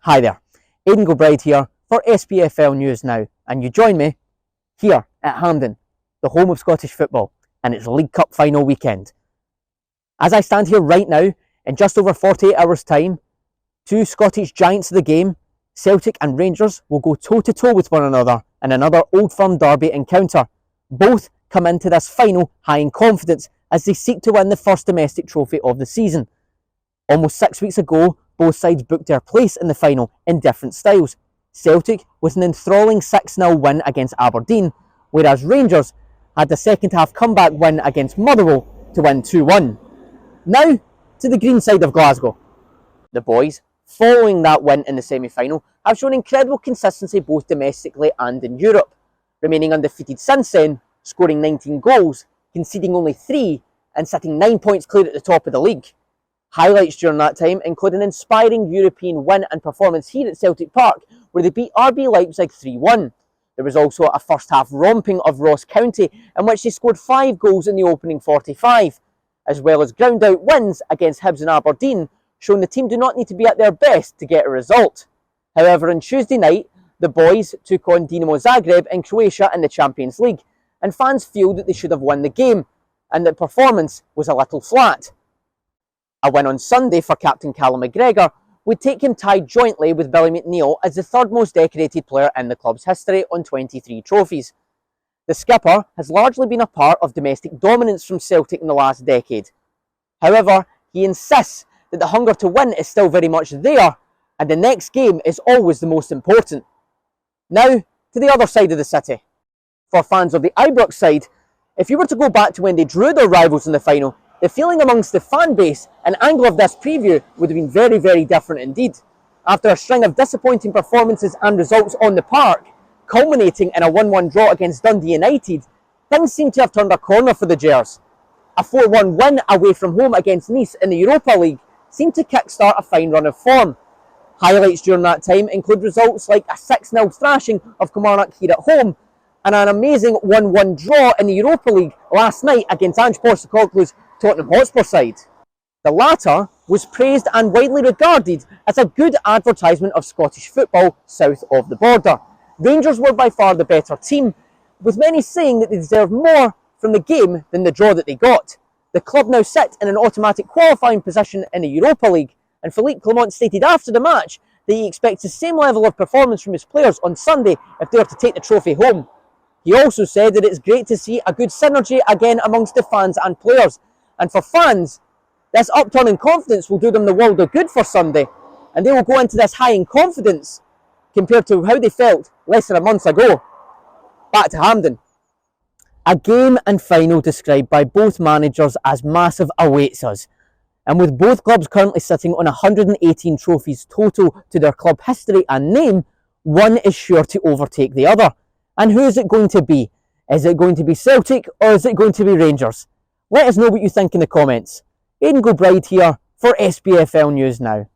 Hi there, Aidan Gilbride here for SPFL News Now, and you join me here at Hampden, the home of Scottish football, and its League Cup final weekend. As I stand here right now, in just over 48 hours time, two Scottish giants of the game, Celtic and Rangers, will go toe-to-toe with one another in another Old Firm derby encounter. Both come into this final high in confidence as they seek to win the first domestic trophy of the season. Almost 6 weeks ago, both sides booked their place in the final in different styles. Celtic with an enthralling 6-0 win against Aberdeen, whereas Rangers had the second half comeback win against Motherwell to win 2-1. Now to the green side of Glasgow. The boys, following that win in the semi-final, have shown incredible consistency both domestically and in Europe, remaining undefeated since then, scoring 19 goals, conceding only 3 and sitting 9 points clear at the top of the league. Highlights during that time include an inspiring European win and performance here at Celtic Park, where they beat RB Leipzig 3-1. There was also a first half romping of Ross County, in which they scored 5 goals in the opening 45, as well as ground out wins against Hibs and Aberdeen, showing the team do not need to be at their best to get a result. However, on Tuesday night, the boys took on Dinamo Zagreb in Croatia in the Champions League, and fans feel that they should have won the game, and that performance was a little flat. A win on Sunday for captain Callum McGregor would take him tied jointly with Billy McNeil as the third most decorated player in the club's history on 23 trophies. The skipper has largely been a part of domestic dominance from Celtic in the last decade. However, he insists that the hunger to win is still very much there, and the next game is always the most important. Now, to the other side of the city. For fans of the Ibrox side, if you were to go back to when they drew their rivals in the final, the feeling amongst the fan base and angle of this preview would have been very, very different indeed. After a string of disappointing performances and results on the park, culminating in a 1-1 draw against Dundee United, things seem to have turned a corner for the Gers. A 4-1 win away from home against Nice in the Europa League seemed to kickstart a fine run of form. Highlights during that time include results like a 6-0 thrashing of Kilmarnock here at home, and an amazing 1-1 draw in the Europa League last night against Ange Postecoglou's Tottenham Hotspur side. The latter was praised and widely regarded as a good advertisement of Scottish football south of the border. Rangers were by far the better team, with many saying that they deserved more from the game than the draw that they got. The club now sit in an automatic qualifying position in the Europa League, and Philippe Clement stated after the match that he expects the same level of performance from his players on Sunday if they are to take the trophy home. He also said that it's great to see a good synergy again amongst the fans and players. And for fans, this upturn in confidence will do them the world of good for Sunday, and they will go into this high in confidence compared to how they felt less than a month ago. Back to Hampden. A game and final described by both managers as massive awaits us, and with both clubs currently sitting on 118 trophies total to their club history and name, one is sure to overtake the other. And who is it going to be? Is it going to be Celtic or is it going to be Rangers? Let us know what you think in the comments. Aidan Gilbride here for SPFL News Now.